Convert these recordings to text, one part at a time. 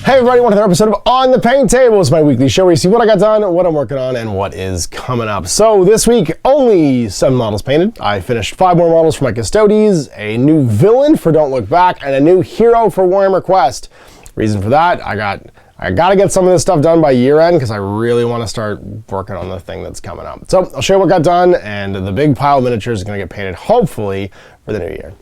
Hey everybody, welcome to another episode of On the Paint Table. It's my weekly show where you see what I got done, what I'm working on, and what is coming up. So this week, only 7 models painted. I finished 5 more models for my Custodes, a new villain for Don't Look Back, and a new hero for Warmachine. Reason for that, I gotta get some of this stuff done by year end because I really want to start working on the thing that's coming up. So I'll show you what got done, and the big pile of miniatures is gonna get painted hopefully for the new year.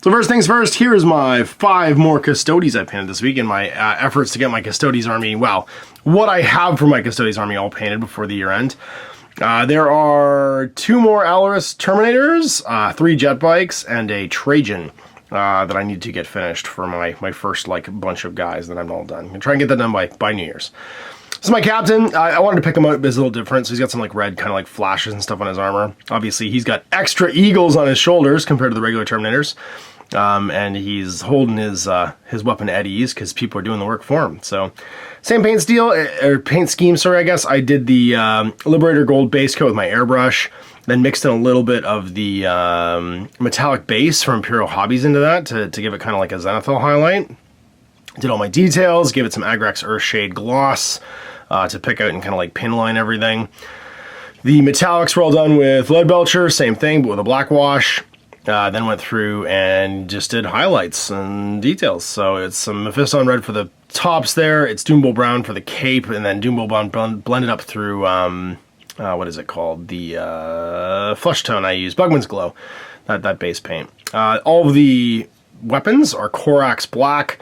So first things first, here's my 5 more Custodes I painted this week in my efforts to get my Custodes army, well, what I have for my Custodes army all painted before the year end. There are 2 more Alaris Terminators, 3 jet bikes, and a Trajan that I need to get finished for my first bunch of guys that I'm all done. I'm gonna try and get that done by New Year's. This is my captain. I wanted to pick him out, but it's a little different. So he's got some red kind of flashes and stuff on his armor. Obviously, he's got extra eagles on his shoulders compared to the regular Terminators. And he's holding his weapon at ease because people are doing the work for him. So same paint scheme, sorry, I guess. I did the Liberator Gold base coat with my airbrush, then mixed in a little bit of the metallic base from Imperial Hobbies into that to give it kind of like a Zenithal highlight. Did all my details, gave it some Agrax Earthshade gloss to pick out and kind of pinline everything. The metallics were all done with Lead Belcher, same thing, but with a black wash. Then went through and just did highlights and details. So it's some Mephiston red for the tops there, it's Doombull brown for the cape, and then Doombull brown blended up through, what is it called? The flesh tone I use, Bugman's Glow, that base paint. All of the weapons are Corax black,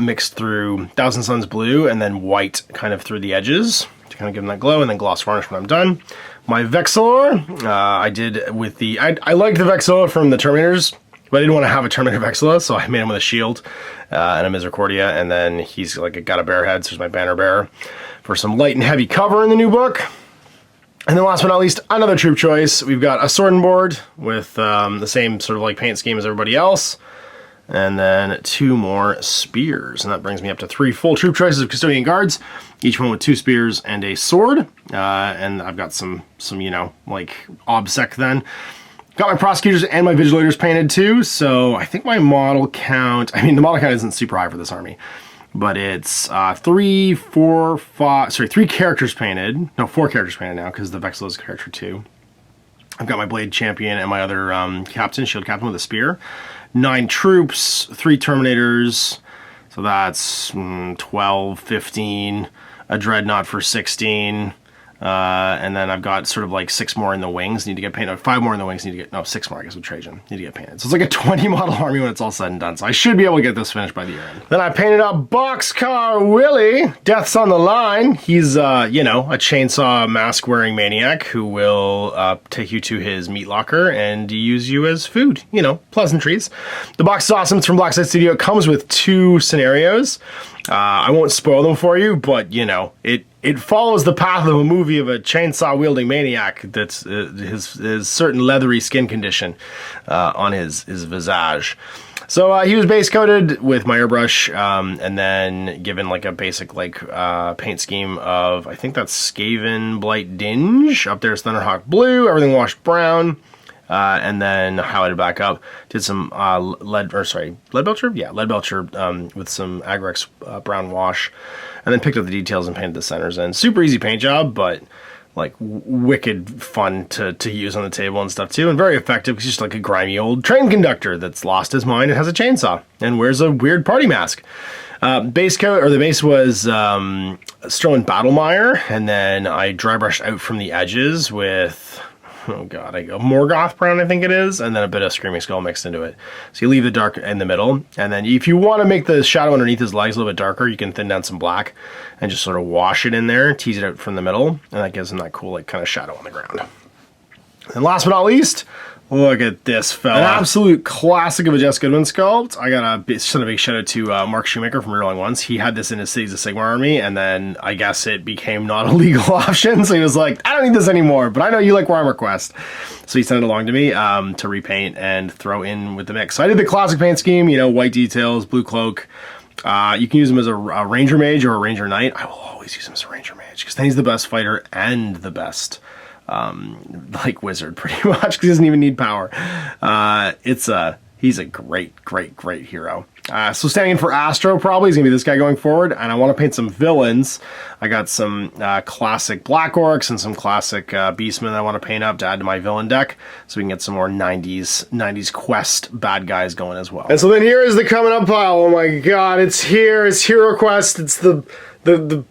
mixed through Thousand Suns blue, and then white kind of through the edges to kind of give them that glow, and then gloss varnish when I'm done. My Vexillor, I did with the... I liked the Vexillor from the Terminators, but I didn't want to have a Terminator Vexillor, so I made him with a shield and a Misericordia, and then he's got a bear head, so there's my banner bearer for some light and heavy cover in the new book. And then last but not least, another troop choice. We've got a sword and board with the same sort of paint scheme as everybody else, and then 2 more spears, and that brings me up to 3 full troop choices of Custodian Guards, each one with 2 spears and a sword, and I've got some obsec then. Got my prosecutors and my vigilators painted too, so I think my model count, the model count isn't super high for this army, but it's 3 characters painted, no, 4 characters painted now, because the Vexillor is character 2. I've got my Blade Champion and my other captain, Shield Captain with a spear. 9 troops, 3 Terminators, so that's 12, 15, a Dreadnought for 16, and then I've got sort of 6 more in the wings, need to get painted, 5 more in the wings, 6 more I guess with Trajan, need to get painted. So it's a 20 model army when it's all said and done, so I should be able to get this finished by the year end. Then I painted up Boxcar Willie, Death's on the Line. He's, a chainsaw mask wearing maniac who will take you to his meat locker and use you as food, pleasantries. The box is awesome, it's from Blackside Studio. It comes with 2 scenarios. I won't spoil them for you, but it follows the path of a movie of a chainsaw-wielding maniac that's his certain leathery skin condition on his visage. So he was base coated with my airbrush, and then given a basic paint scheme of, I think that's Skaven Blight Dinge. Up there's Thunderhawk blue, everything washed brown. And then highlighted back up, did some lead belcher? Yeah, lead belcher with some Agrax brown wash, and then picked up the details and painted the centers in. Super easy paint job, but wicked fun to use on the table and stuff too, and very effective because he's just a grimy old train conductor that's lost his mind and has a chainsaw and wears a weird party mask. Base coat, or the base was Sterling Battlemire, and then I dry brushed out from the edges with... oh god, I go Morgoth brown, I think it is, and then a bit of Screaming Skull mixed into it. So you leave the dark in the middle, and then if you want to make the shadow underneath his legs a little bit darker, you can thin down some black and just sort of wash it in there, tease it out from the middle, and that gives him that cool kind of shadow on the ground. And last but not least, look at this fella. An absolute classic of a Jess Goodwin sculpt. I got a big shout out to Mark Shoemaker from Rolling Ones. He had this in his Cities of Sigmar army, and then I guess it became not a legal option, so he was like, I don't need this anymore, but I know you like Warmachine. So he sent it along to me to repaint and throw in with the mix. So I did the classic paint scheme, white details, blue cloak. You can use him as a Ranger Mage or a Ranger Knight. I will always use him as a Ranger Mage, because then he's the best fighter and the best wizard, pretty much, because he doesn't even need power. It's a He's a great hero. So standing in for Astro probably is going to be this guy going forward, and I want to paint some villains. I got some classic Black Orcs and some classic Beastmen that I want to paint up to add to my villain deck, so we can get some more 90s Quest bad guys going as well. And so then here is the coming up pile. Oh my god, it's here. It's HeroQuest. It's the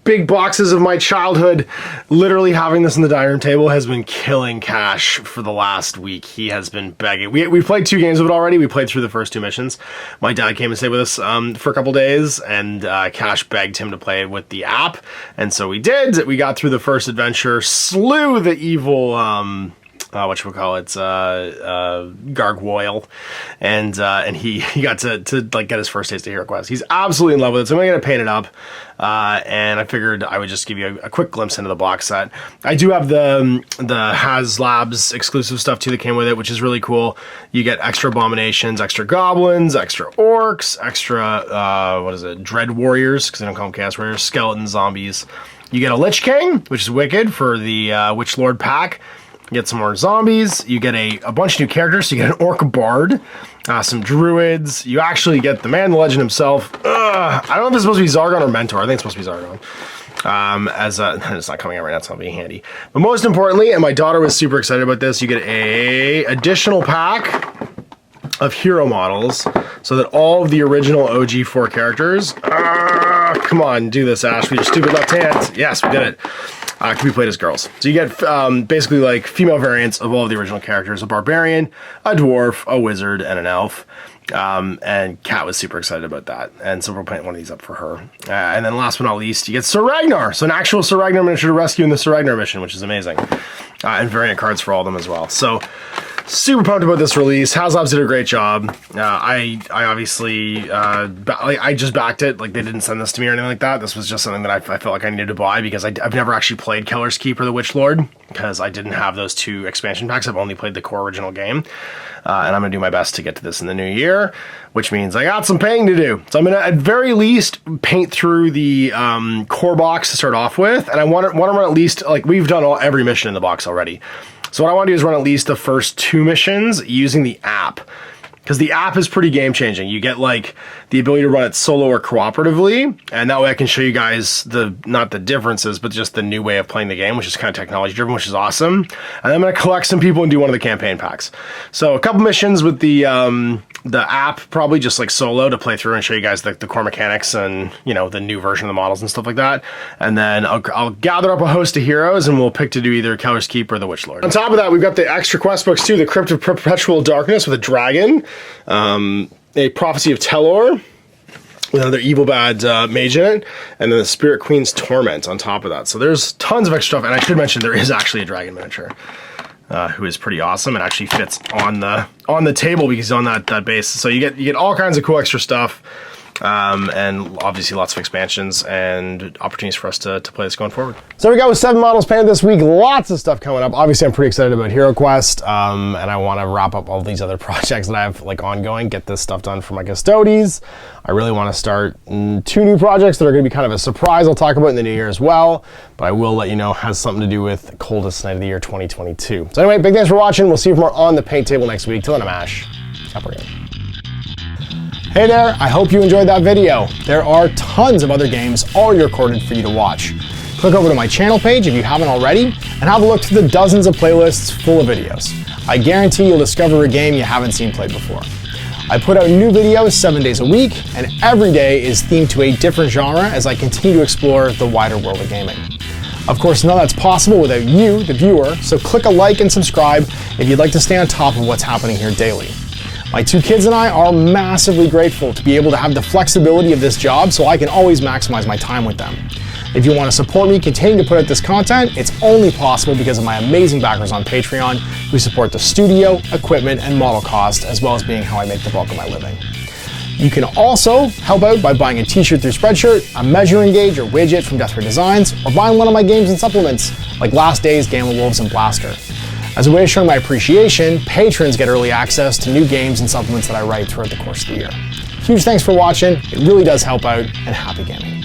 big boxes of my childhood. Literally having this on the dining room table has been killing Cash for the last week. He has been begging. We played 2 games of it already. We played through the first 2 missions. My dad came and stayed with us for a couple days, and Cash begged him to play with the app, and so we did. We got through the first adventure, slew the evil gargoyle, and he got to like get his first taste of HeroQuest. He's absolutely in love with it, so I'm gonna paint it up, and I figured I would just give you a quick glimpse into the box set. I do have the HasLabs exclusive stuff too that came with it, which is really cool. You get extra abominations, extra goblins, extra orcs, extra dread warriors, because I don't call them chaos warriors, skeletons, zombies. You get a Lich King, which is wicked for the Witch Lord pack. You get some more zombies, you get a bunch of new characters, so you get an Orc Bard, some Druids, you actually get the man, the legend himself. I don't know if it's supposed to be Zargon or Mentor. I think it's supposed to be Zargon. It's not coming out right now, it's not being handy. But most importantly, and my daughter was super excited about this, you get a additional pack of hero models, so that all of the original OG4 characters, come on, do this, Ash, with your stupid left hand. Yes, we did it. Can be played as girls. So you get basically like female variants of all of the original characters: a barbarian, a dwarf, a wizard, and an elf. And Kat was super excited about that, and so we're putting one of these up for her. And then last but not least, you get Sir Ragnar, so an actual Sir Ragnar miniature to rescue in the Sir Ragnar mission, which is amazing. And variant cards for all of them as well. So super pumped about this release. HasLabs did a great job. I obviously I just backed it. Like, they didn't send this to me or anything like that. This was just something that I felt like I needed to buy, because I've never actually played Keller's Keep or the Witch Lord, because I didn't have those 2 expansion packs. I've only played the core original game. And I'm going to do my best to get to this in the new year, which means I got some painting to do. So I'm going to, at very least, paint through the core box to start off with. And I want to run at least, like, we've done every mission in the box already. So what I want to do is run at least the first 2 missions using the app, because the app is pretty game-changing. You get, like, the ability to run it solo or cooperatively, and that way I can show you guys not the differences, but just the new way of playing the game, which is kind of technology-driven, which is awesome. And then I'm going to collect some people and do one of the campaign packs. So a couple missions with the app, probably just like solo to play through and show you guys the core mechanics and, you know, the new version of the models and stuff like that. And then I'll gather up a host of heroes, and we'll pick to do either Keller's Keep or the Witch Lord. On top of that, we've got the extra quest books too, the Crypt of Perpetual Darkness with a dragon, a Prophecy of Telor with another evil bad mage in it, and then the Spirit Queen's Torment on top of that. So there's tons of extra stuff, and I should mention there is actually a dragon miniature, who is pretty awesome and actually fits on the table because he's on that base. So you get all kinds of cool extra stuff. And obviously lots of expansions and opportunities for us to play this going forward. So we got with 7 models painted this week, lots of stuff coming up. Obviously I'm pretty excited about HeroQuest, and I want to wrap up all these other projects that I have like ongoing, get this stuff done for my Custodes. I really want to start 2 new projects that are going to be kind of a surprise I'll talk about in the new year as well, but I will let you know has something to do with coldest night of the year 2022. So anyway, big thanks for watching. We'll see you for more on the paint table next week. Till then, I'm Ash. Hey there, I hope you enjoyed that video. There are tons of other games already recorded for you to watch. Click over to my channel page if you haven't already, and have a look through the dozens of playlists full of videos. I guarantee you'll discover a game you haven't seen played before. I put out new videos 7 days a week, and every day is themed to a different genre as I continue to explore the wider world of gaming. Of course, none of that's possible without you, the viewer, so click a like and subscribe if you'd like to stay on top of what's happening here daily. My 2 kids and I are massively grateful to be able to have the flexibility of this job so I can always maximize my time with them. If you want to support me continuing to put out this content, it's only possible because of my amazing backers on Patreon who support the studio, equipment, and model cost, as well as being how I make the bulk of my living. You can also help out by buying a t-shirt through Spreadshirt, a measuring gauge or widget from Death Ray Designs, or buying one of my games and supplements like Last Days, Gamma Wolves, and Blaster. As a way of showing my appreciation, patrons get early access to new games and supplements that I write throughout the course of the year. Huge thanks for watching, it really does help out, and happy gaming.